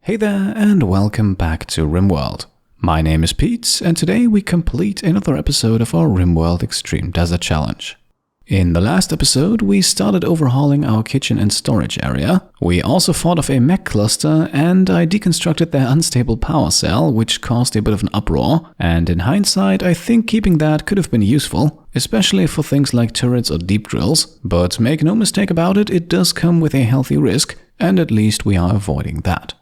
Hey there and welcome back to Rimworld. My name is Pete and today we complete another episode of our Rimworld Extreme Desert Challenge. In the last episode we started overhauling our kitchen and storage area, we also fought off a mech cluster and I deconstructed their unstable power cell which caused a bit of an uproar, and in hindsight I think keeping that could have been useful, especially for things like turrets or deep drills, but make no mistake about it, it does come with a healthy risk and at least we are avoiding that.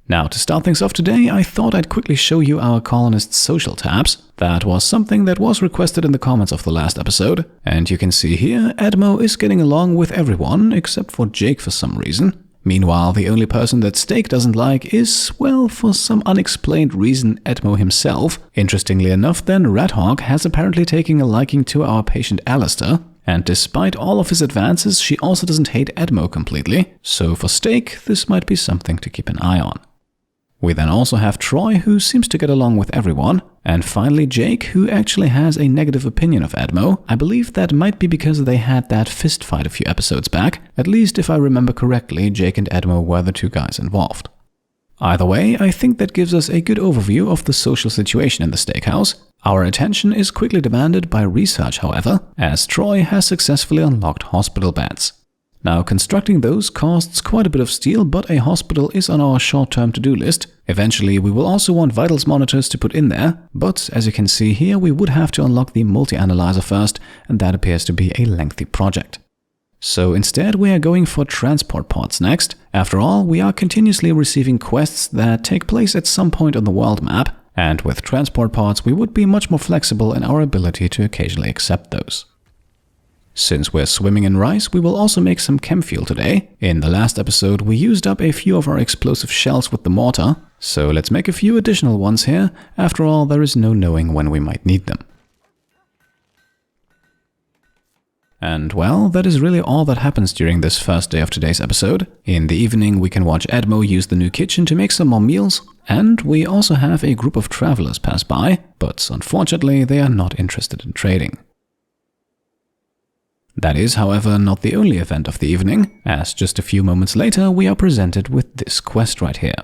Now, to start things off today, I thought I'd quickly show you our Colonists social tabs. That was something that was requested in the comments of the last episode, and you can see here Edmo is getting along with everyone except for Jake for some reason. Meanwhile, the only person that Steak doesn't like is, well, for some unexplained reason, Edmo himself. Interestingly enough then, Redhawk has apparently taken a liking to our patient Alistair, and despite all of his advances, she also doesn't hate Edmo completely, so for Steak, this might be something to keep an eye on. We then also have Troy, who seems to get along with everyone, and finally Jake, who actually has a negative opinion of Edmo. I believe that might be because they had that fist fight a few episodes back. At least if I remember correctly, Jake and Edmo were the two guys involved. Either way, I think that gives us a good overview of the social situation in the steakhouse. Our attention is quickly demanded by research, however, as Troy has successfully unlocked hospital beds. Now, constructing those costs quite a bit of steel, but a hospital is on our short-term to-do list. Eventually, we will also want vitals monitors to put in there, but as you can see here, we would have to unlock the multi-analyzer first, and that appears to be a lengthy project. So instead, we are going for transport pods next. After all, we are continuously receiving quests that take place at some point on the world map, and with transport pods, we would be much more flexible in our ability to occasionally accept those. Since we're swimming in rice, we will also make some chem fuel today. In the last episode, we used up a few of our explosive shells with the mortar, so let's make a few additional ones here. After all, there is no knowing when we might need them. And well, that is really all that happens during this first day of today's episode. In the evening, we can watch Edmo use the new kitchen to make some more meals, and we also have a group of travelers pass by, but unfortunately, they are not interested in trading. That is, however, not the only event of the evening, as just a few moments later we are presented with this quest right here.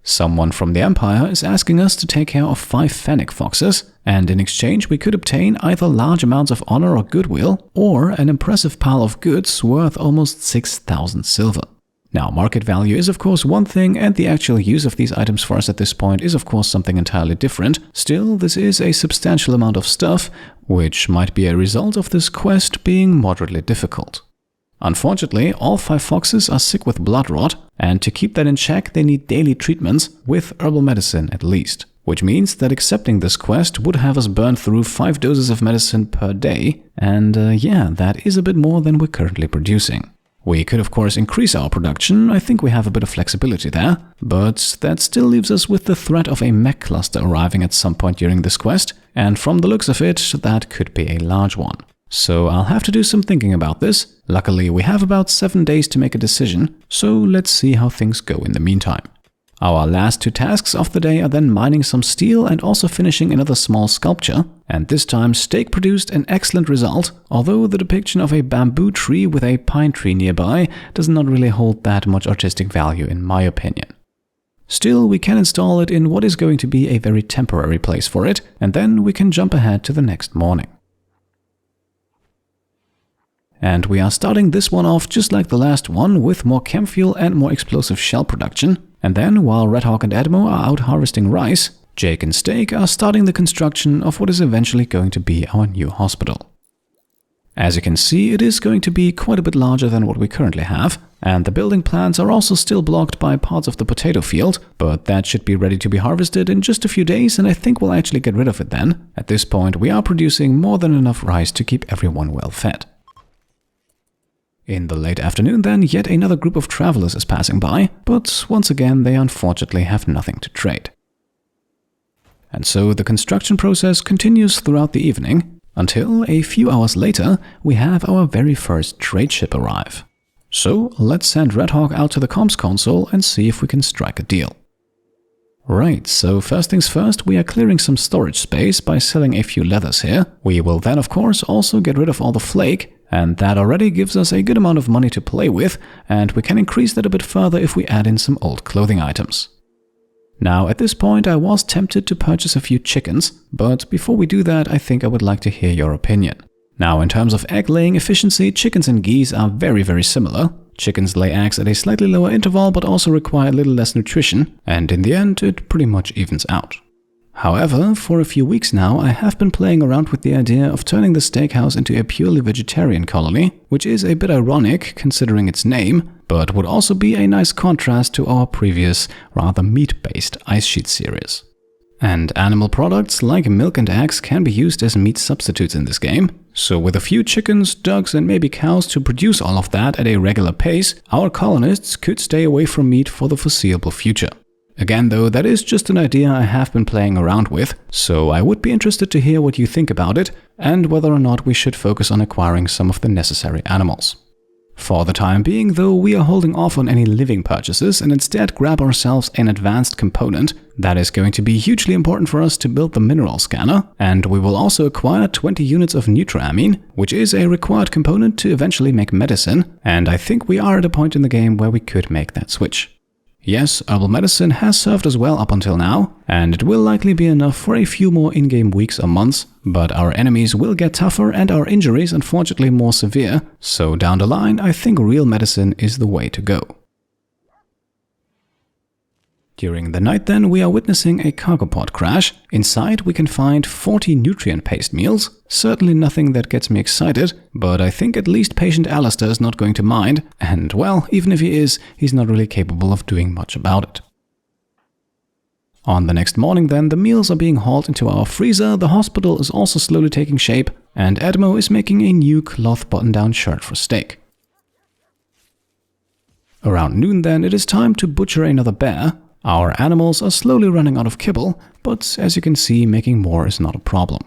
Someone from the Empire is asking us to take care of 5 fennec foxes, and in exchange we could obtain either large amounts of honor or goodwill, or an impressive pile of goods worth almost 6,000 silver. Now, market value is of course one thing, and the actual use of these items for us at this point is of course something entirely different. Still, this is a substantial amount of stuff, which might be a result of this quest being moderately difficult. Unfortunately, all 5 foxes are sick with blood rot, and to keep that in check they need daily treatments, with herbal medicine at least. Which means that accepting this quest would have us burn through 5 doses of medicine per day, and yeah, that is a bit more than we're currently producing. We could of course increase our production, I think we have a bit of flexibility there, but that still leaves us with the threat of a mech cluster arriving at some point during this quest, and from the looks of it, that could be a large one. So I'll have to do some thinking about this. Luckily, we have about 7 days to make a decision, so let's see how things go in the meantime. Our last 2 tasks of the day are then mining some steel and also finishing another small sculpture, and this time Steak produced an excellent result, although the depiction of a bamboo tree with a pine tree nearby does not really hold that much artistic value in my opinion. Still, we can install it in what is going to be a very temporary place for it, and then we can jump ahead to the next morning. And we are starting this one off just like the last one, with more chem fuel and more explosive shell production. And then, while Redhawk and Edmo are out harvesting rice, Jake and Steak are starting the construction of what is eventually going to be our new hospital. As you can see, it is going to be quite a bit larger than what we currently have, and the building plants are also still blocked by parts of the potato field, but that should be ready to be harvested in just a few days, and I think we'll actually get rid of it then. At this point, we are producing more than enough rice to keep everyone well fed. In the late afternoon then, yet another group of travelers is passing by, but once again they unfortunately have nothing to trade. And so the construction process continues throughout the evening, until a few hours later we have our very first trade ship arrive. So let's send Redhawk out to the comms console and see if we can strike a deal. Right, so first things first, we are clearing some storage space by selling a few leathers here. We will then of course also get rid of all the flake, and that already gives us a good amount of money to play with, and we can increase that a bit further if we add in some old clothing items. Now, at this point, I was tempted to purchase a few chickens, but before we do that, I think I would like to hear your opinion. Now, in terms of egg-laying efficiency, chickens and geese are very similar. Chickens lay eggs at a slightly lower interval, but also require a little less nutrition, and in the end, it pretty much evens out. However, for a few weeks now, I have been playing around with the idea of turning the steakhouse into a purely vegetarian colony, which is a bit ironic considering its name, but would also be a nice contrast to our previous, rather meat-based Ice Sheet series. And animal products like milk and eggs can be used as meat substitutes in this game, so with a few chickens, ducks and maybe cows to produce all of that at a regular pace, our colonists could stay away from meat for the foreseeable future. Again though, that is just an idea I have been playing around with, so I would be interested to hear what you think about it, and whether or not we should focus on acquiring some of the necessary animals. For the time being though, we are holding off on any living purchases and instead grab ourselves an advanced component that is going to be hugely important for us to build the mineral scanner, and we will also acquire 20 units of neuroamine, which is a required component to eventually make medicine, and I think we are at a point in the game where we could make that switch. Yes, herbal medicine has served us well up until now, and it will likely be enough for a few more in-game weeks or months, but our enemies will get tougher and our injuries unfortunately more severe, so down the line I think real medicine is the way to go. During the night then, we are witnessing a cargo pod crash. Inside we can find 40 nutrient paste meals, certainly nothing that gets me excited, but I think at least patient Alistair is not going to mind, and well, even if he is, he's not really capable of doing much about it. On the next morning then, the meals are being hauled into our freezer, the hospital is also slowly taking shape, and Edmo is making a new cloth button-down shirt for Steak. Around noon then, it is time to butcher another bear. Our animals are slowly running out of kibble, but as you can see, making more is not a problem.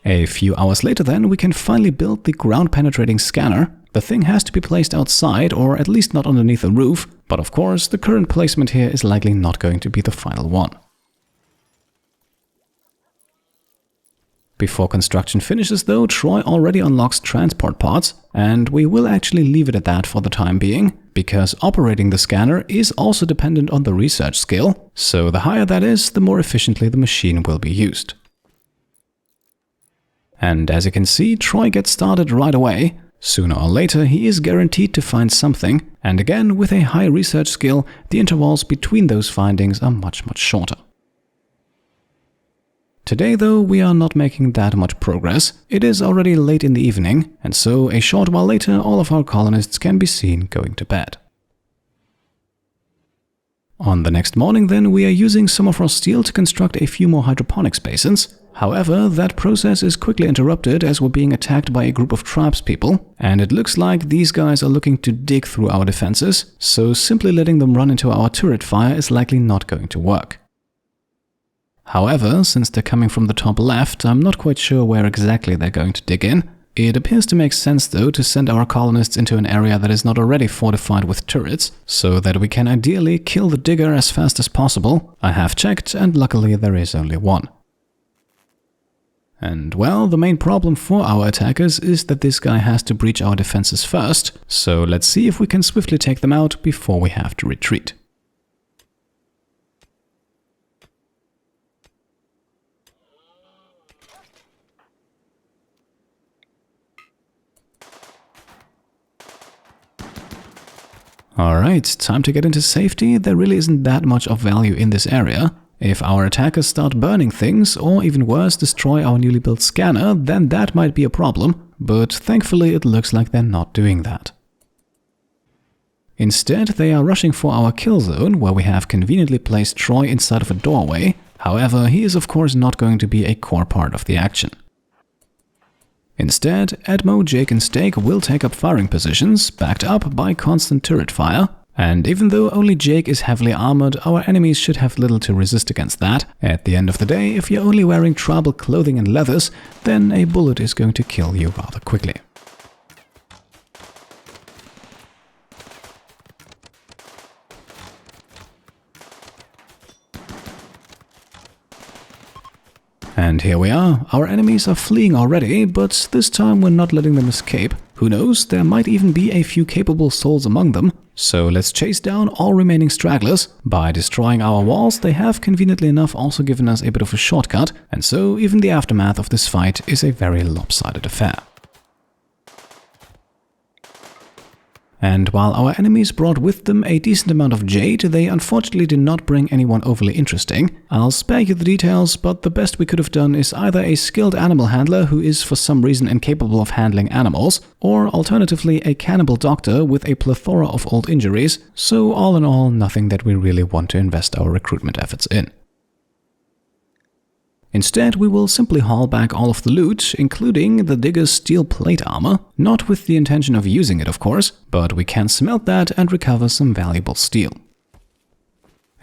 A few hours later then, we can finally build the ground-penetrating scanner. The thing has to be placed outside, or at least not underneath a roof, but of course, the current placement here is likely not going to be the final one. Before construction finishes though, Troy already unlocks transport pods, and we will actually leave it at that for the time being, because operating the scanner is also dependent on the research skill, so the higher that is, the more efficiently the machine will be used. And as you can see, Troy gets started right away. Sooner or later he is guaranteed to find something, and again with a high research skill, the intervals between those findings are much shorter. Today though, we are not making that much progress. It is already late in the evening, and so a short while later all of our colonists can be seen going to bed. On the next morning then, we are using some of our steel to construct a few more hydroponics basins. However, that process is quickly interrupted as we're being attacked by a group of tribespeople, and it looks like these guys are looking to dig through our defenses, so simply letting them run into our turret fire is likely not going to work. However, since they're coming from the top left, I'm not quite sure where exactly they're going to dig in. It appears to make sense though to send our colonists into an area that is not already fortified with turrets, so that we can ideally kill the digger as fast as possible. I have checked, and luckily there is only one. And well, the main problem for our attackers is that this guy has to breach our defenses first, so let's see if we can swiftly take them out before we have to retreat. Alright, time to get into safety. There really isn't that much of value in this area. If our attackers start burning things, or even worse, destroy our newly built scanner, then that might be a problem, but thankfully it looks like they're not doing that. Instead, they are rushing for our kill zone, where we have conveniently placed Troy inside of a doorway. However, he is of course not going to be a core part of the action. Instead, Edmo, Jake and Steak will take up firing positions, backed up by constant turret fire. And even though only Jake is heavily armored, our enemies should have little to resist against that. At the end of the day, if you're only wearing tribal clothing and leathers, then a bullet is going to kill you rather quickly. And here we are. Our enemies are fleeing already, but this time we're not letting them escape. Who knows, there might even be a few capable souls among them. So let's chase down all remaining stragglers. By destroying our walls, they have conveniently enough also given us a bit of a shortcut, and so even the aftermath of this fight is a very lopsided affair. And while our enemies brought with them a decent amount of jade, they unfortunately did not bring anyone overly interesting. I'll spare you the details, but the best we could have done is either a skilled animal handler who is for some reason incapable of handling animals, or alternatively a cannibal doctor with a plethora of old injuries, so all in all, nothing that we really want to invest our recruitment efforts in. Instead, we will simply haul back all of the loot, including the digger's steel plate armor, not with the intention of using it of course, but we can smelt that and recover some valuable steel.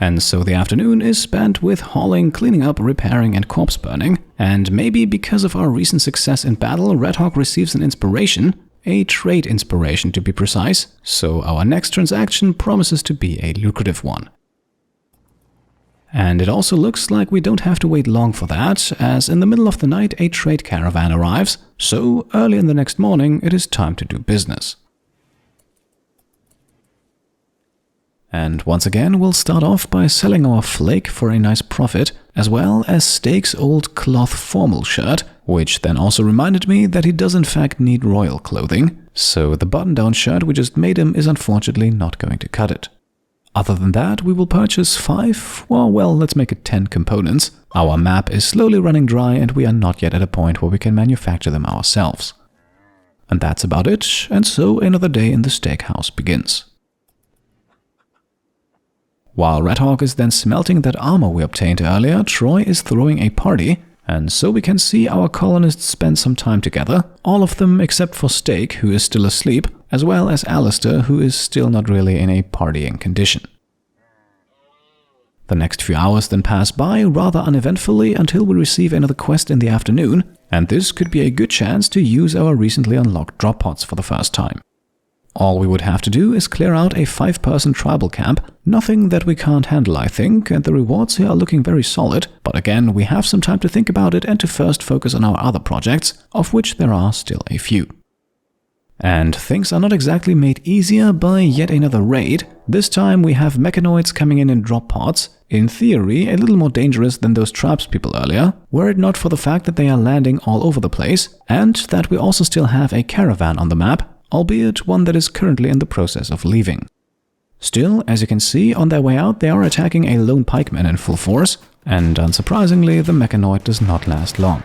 And so the afternoon is spent with hauling, cleaning up, repairing and corpse burning, and maybe because of our recent success in battle, Redhawk receives an inspiration, a trade inspiration to be precise, so our next transaction promises to be a lucrative one. And it also looks like we don't have to wait long for that, as in the middle of the night a trade caravan arrives, so early in the next morning it is time to do business. And once again we'll start off by selling our flake for a nice profit, as well as Steak's old cloth formal shirt, which then also reminded me that he does in fact need royal clothing, so the button-down shirt we just made him is unfortunately not going to cut it. Other than that, we will purchase 5, well, let's make it 10 components. Our map is slowly running dry and we are not yet at a point where we can manufacture them ourselves. And that's about it, and so another day in the steakhouse begins. While Redhawk is then smelting that armor we obtained earlier, Troy is throwing a party, and so we can see our colonists spend some time together, all of them except for Steak, who is still asleep, as well as Alistair, who is still not really in a partying condition. The next few hours then pass by rather uneventfully until we receive another quest in the afternoon, and this could be a good chance to use our recently unlocked drop pods for the first time. All we would have to do is clear out a 5-person tribal camp, nothing that we can't handle I think, and the rewards here are looking very solid, but again we have some time to think about it and to first focus on our other projects, of which there are still a few. And things are not exactly made easier by yet another raid. This time we have mechanoids coming in drop pods, in theory a little more dangerous than those traps people earlier, were it not for the fact that they are landing all over the place, and that we also still have a caravan on the map, albeit one that is currently in the process of leaving. Still, as you can see, on their way out they are attacking a lone pikeman in full force, and unsurprisingly the mechanoid does not last long.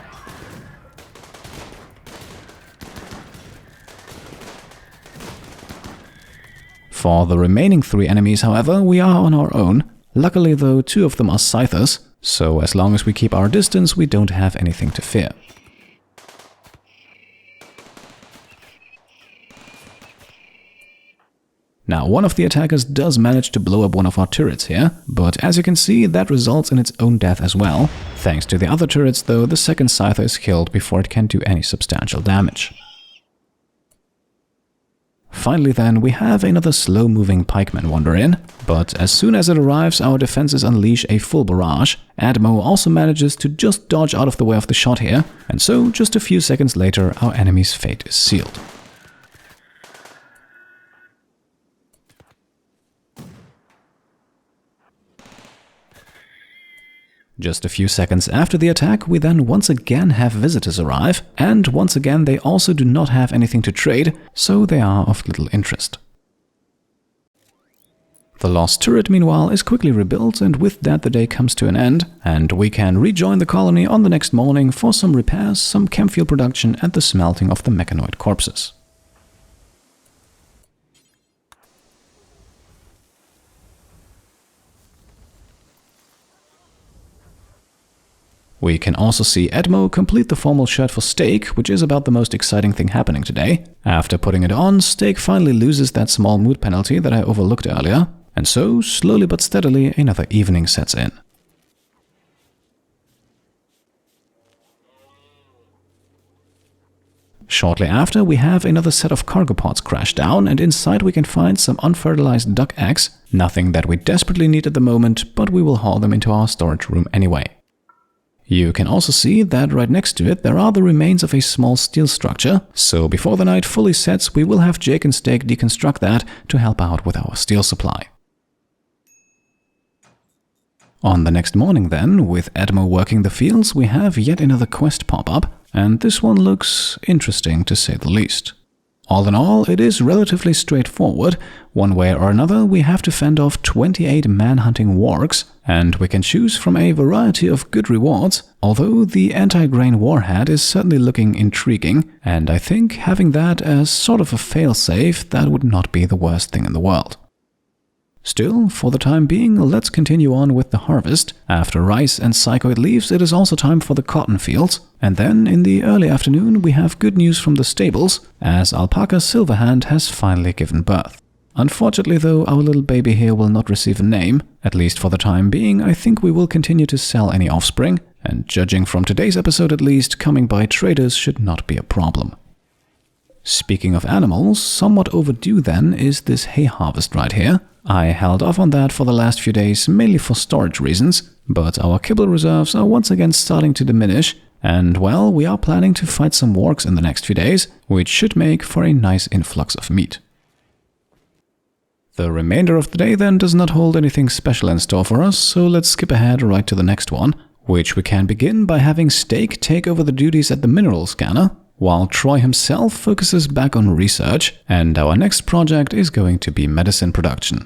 For the remaining 3 enemies, however, we are on our own. Luckily though, 2 of them are scythers, so as long as we keep our distance we don't have anything to fear. Now, one of the attackers does manage to blow up one of our turrets here, but as you can see, that results in its own death as well. Thanks to the other turrets though, the second scyther is killed before it can do any substantial damage. Finally then, we have another slow-moving pikeman wander in, but as soon as it arrives, our defenses unleash a full barrage. Admo also manages to just dodge out of the way of the shot here, and so just a few seconds later, our enemy's fate is sealed. Just a few seconds after the attack, we then once again have visitors arrive, and once again they also do not have anything to trade, so they are of little interest. The lost turret, meanwhile, is quickly rebuilt, and with that the day comes to an end, and we can rejoin the colony on the next morning for some repairs, some chem fuel production, and the smelting of the mechanoid corpses. We can also see Edmo complete the formal shirt for Steak, which is about the most exciting thing happening today. After putting it on, Steak finally loses that small mood penalty that I overlooked earlier, and so, slowly but steadily, another evening sets in. Shortly after, we have another set of cargo pods crash down, and inside we can find some unfertilized duck eggs, nothing that we desperately need at the moment, but we will haul them into our storage room anyway. You can also see that right next to it there are the remains of a small steel structure, so before the night fully sets we will have Jake and Steak deconstruct that to help out with our steel supply. On the next morning then, with Edmo working the fields, we have yet another quest pop up, and this one looks interesting to say the least. All in all, it is relatively straightforward. One way or another, we have to fend off 28 man-hunting wargs, and we can choose from a variety of good rewards, although the anti-grain warhead is certainly looking intriguing, and I think having that as sort of a fail-safe, that would not be the worst thing in the world. Still, for the time being, let's continue on with the harvest. After rice and psychoid leaves, it is also time for the cotton fields. And then, in the early afternoon, we have good news from the stables, as Alpaca Silverhand has finally given birth. Unfortunately though, our little baby here will not receive a name. At least for the time being, I think we will continue to sell any offspring, and judging from today's episode at least, coming by traders should not be a problem. Speaking of animals, somewhat overdue then is this hay harvest right here. I held off on that for the last few days, mainly for storage reasons, but our kibble reserves are once again starting to diminish, and well, we are planning to fight some wargs in the next few days, which should make for a nice influx of meat. The remainder of the day then does not hold anything special in store for us, so let's skip ahead right to the next one, which we can begin by having Steak take over the duties at the mineral scanner, while Troy himself focuses back on research, and our next project is going to be medicine production.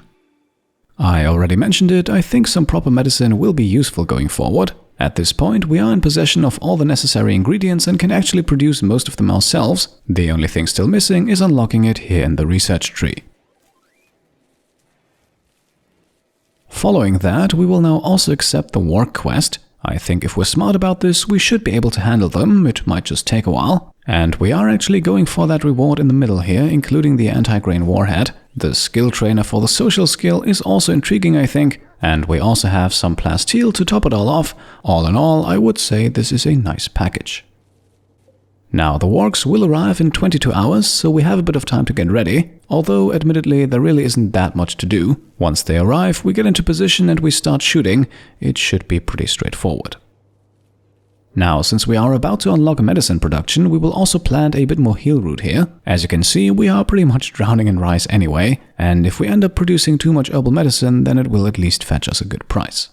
I already mentioned it, I think some proper medicine will be useful going forward. At this point, we are in possession of all the necessary ingredients and can actually produce most of them ourselves. The only thing still missing is unlocking it here in the research tree. Following that, we will now also accept the warg quest. I think if we're smart about this, we should be able to handle them, it might just take a while. And we are actually going for that reward in the middle here, including the anti-grain warhead. The skill trainer for the social skill is also intriguing, I think, and we also have some plasteel to top it all off. All in all, I would say this is a nice package. Now, the wargs will arrive in 22 hours, so we have a bit of time to get ready, although admittedly there really isn't that much to do. Once they arrive, we get into position and we start shooting. It should be pretty straightforward. Now, since we are about to unlock a medicine production, we will also plant a bit more heal root here. As you can see, we are pretty much drowning in rice anyway, and if we end up producing too much herbal medicine, then it will at least fetch us a good price.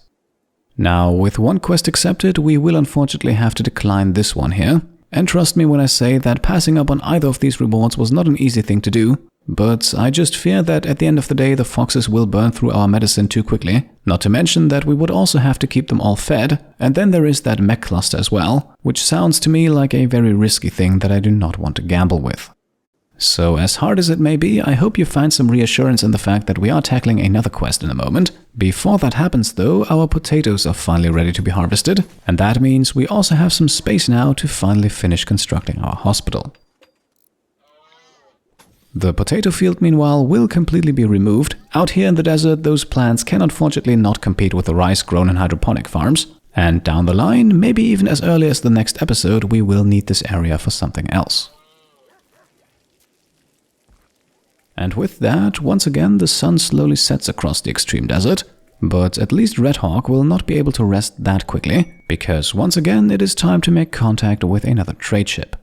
Now, with one quest accepted, we will unfortunately have to decline this one here. And trust me when I say that passing up on either of these rewards was not an easy thing to do, but I just fear that at the end of the day the foxes will burn through our medicine too quickly. Not to mention that we would also have to keep them all fed, and then there is that mech cluster as well, which sounds to me like a very risky thing that I do not want to gamble with. So as hard as it may be, I hope you find some reassurance in the fact that we are tackling another quest in a moment. Before that happens though, our potatoes are finally ready to be harvested, and that means we also have some space now to finally finish constructing our hospital. The potato field, meanwhile, will completely be removed. Out here in the desert, those plants can unfortunately not compete with the rice grown in hydroponic farms. And down the line, maybe even as early as the next episode, we will need this area for something else. And with that, once again, the sun slowly sets across the extreme desert. But at least Red Hawk will not be able to rest that quickly, because once again, it is time to make contact with another trade ship.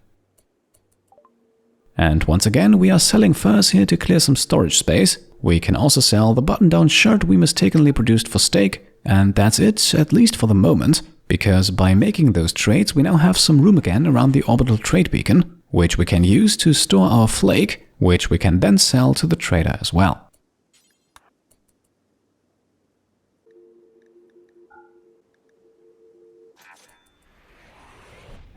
And once again, we are selling furs here to clear some storage space. We can also sell the button-down shirt we mistakenly produced for Steak, and that's it, at least for the moment, because by making those trades we now have some room again around the orbital trade beacon, which we can use to store our flake, which we can then sell to the trader as well.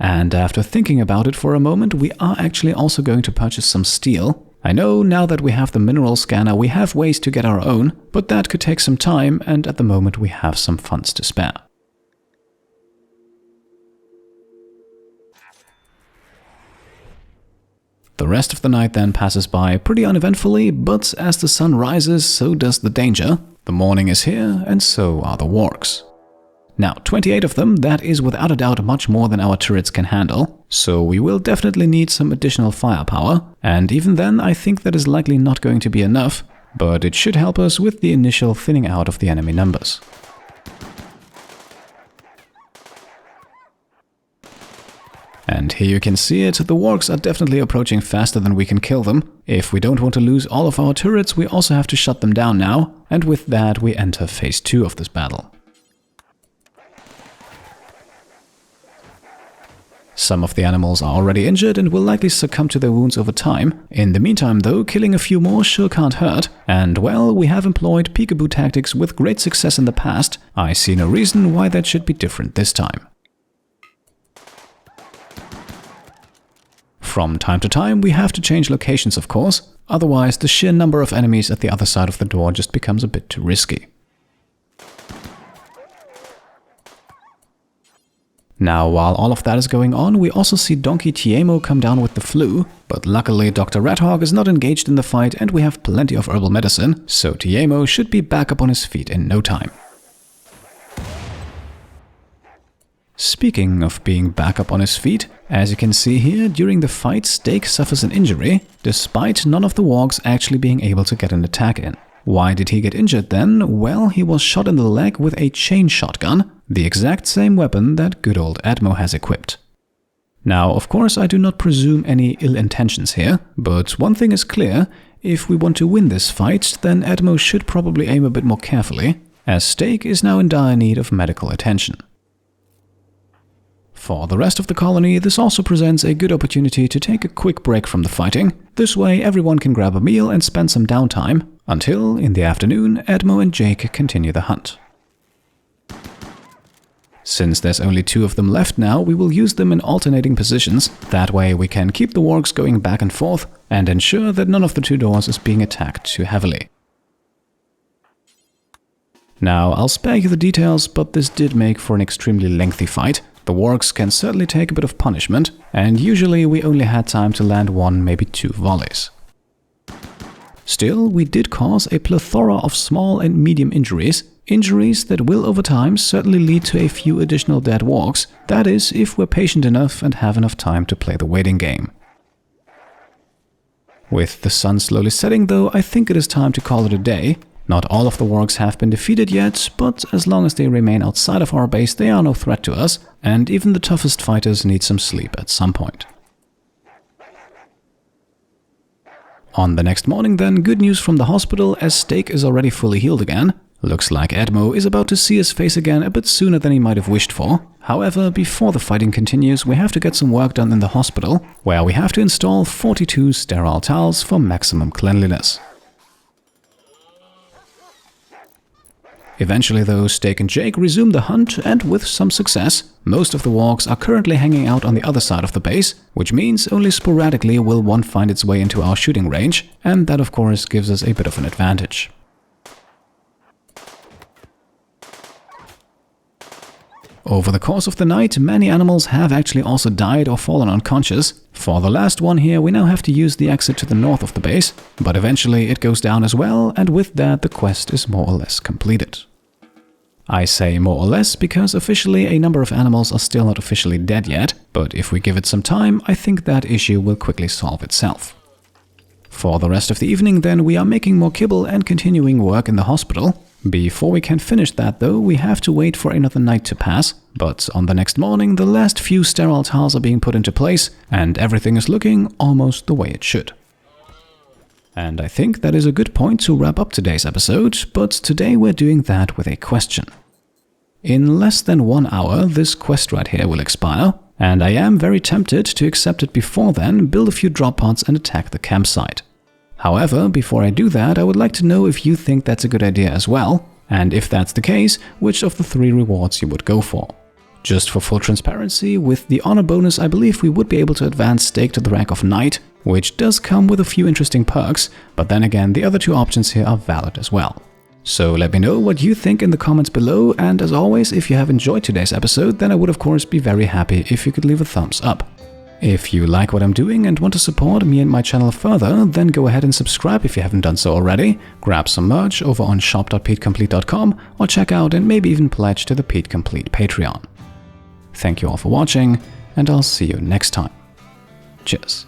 And after thinking about it for a moment, we are actually also going to purchase some steel. I know now that we have the mineral scanner, we have ways to get our own, but that could take some time, and at the moment we have some funds to spare. The rest of the night then passes by pretty uneventfully, but as the sun rises, so does the danger. The morning is here, and so are the wargs. Now, 28 of them, that is without a doubt much more than our turrets can handle, so we will definitely need some additional firepower, and even then I think that is likely not going to be enough, but it should help us with the initial thinning out of the enemy numbers. And here you can see it, the wargs are definitely approaching faster than we can kill them. If we don't want to lose all of our turrets, we also have to shut them down now, and with that we enter phase 2 of this battle. Some of the animals are already injured and will likely succumb to their wounds over time. In the meantime though, killing a few more sure can't hurt, and well, we have employed peekaboo tactics with great success in the past. I see no reason why that should be different this time. From time to time we have to change locations of course, otherwise the sheer number of enemies at the other side of the door just becomes a bit too risky. Now, while all of that is going on, we also see Donkey Tiemo come down with the flu, but luckily Dr. Redhawk is not engaged in the fight and we have plenty of herbal medicine, so Tiemo should be back up on his feet in no time. Speaking of being back up on his feet, as you can see here, during the fight Steak suffers an injury, despite none of the wargs actually being able to get an attack in. Why did he get injured then? Well, he was shot in the leg with a chain shotgun, the exact same weapon that good old Edmo has equipped. Now, of course, I do not presume any ill intentions here, but one thing is clear, if we want to win this fight, then Edmo should probably aim a bit more carefully, as Steak is now in dire need of medical attention. For the rest of the colony, this also presents a good opportunity to take a quick break from the fighting. This way everyone can grab a meal and spend some downtime, until, in the afternoon, Edmo and Jake continue the hunt. Since there's only 2 of them left now, we will use them in alternating positions. That way we can keep the wargs going back and forth and ensure that none of the 2 doors is being attacked too heavily. Now, I'll spare you the details, but this did make for an extremely lengthy fight. The wargs can certainly take a bit of punishment, and usually we only had time to land 1, maybe 2 volleys. Still, we did cause a plethora of small and medium injuries that will over time certainly lead to a few additional dead wargs, that is, if we're patient enough and have enough time to play the waiting game. With the sun slowly setting though, I think it is time to call it a day. Not all of the wargs have been defeated yet, but as long as they remain outside of our base they are no threat to us, and even the toughest fighters need some sleep at some point. On the next morning then, good news from the hospital as Steak is already fully healed again. Looks like Edmo is about to see his face again a bit sooner than he might have wished for. However, before the fighting continues, we have to get some work done in the hospital, where we have to install 42 sterile towels for maximum cleanliness. Eventually though, Steak and Jake resume the hunt, and with some success. Most of the wargs are currently hanging out on the other side of the base, which means only sporadically will one find its way into our shooting range, and that of course gives us a bit of an advantage. Over the course of the night, many animals have actually also died or fallen unconscious. For the last one here, we now have to use the exit to the north of the base, but eventually it goes down as well, and with that the quest is more or less completed. I say more or less because officially a number of animals are still not officially dead yet, but if we give it some time, I think that issue will quickly solve itself. For the rest of the evening then, we are making more kibble and continuing work in the hospital. Before we can finish that though, we have to wait for another night to pass, but on the next morning the last few sterile tiles are being put into place and everything is looking almost the way it should. And I think that is a good point to wrap up today's episode, but today we're doing that with a question. In less than 1 hour, this quest right here will expire, and I am very tempted to accept it before then, build a few drop pods and attack the campsite. However, before I do that, I would like to know if you think that's a good idea as well, and if that's the case, which of the 3 rewards you would go for. Just for full transparency, with the honor bonus I believe we would be able to advance Steak to the rank of Knight, which does come with a few interesting perks, but then again the other 2 options here are valid as well. So let me know what you think in the comments below, and as always, if you have enjoyed today's episode, then I would of course be very happy if you could leave a thumbs up. If you like what I'm doing and want to support me and my channel further, then go ahead and subscribe if you haven't done so already, grab some merch over on shop.petecomplete.com, or check out and maybe even pledge to the Pete Complete Patreon. Thank you all for watching, and I'll see you next time. Cheers.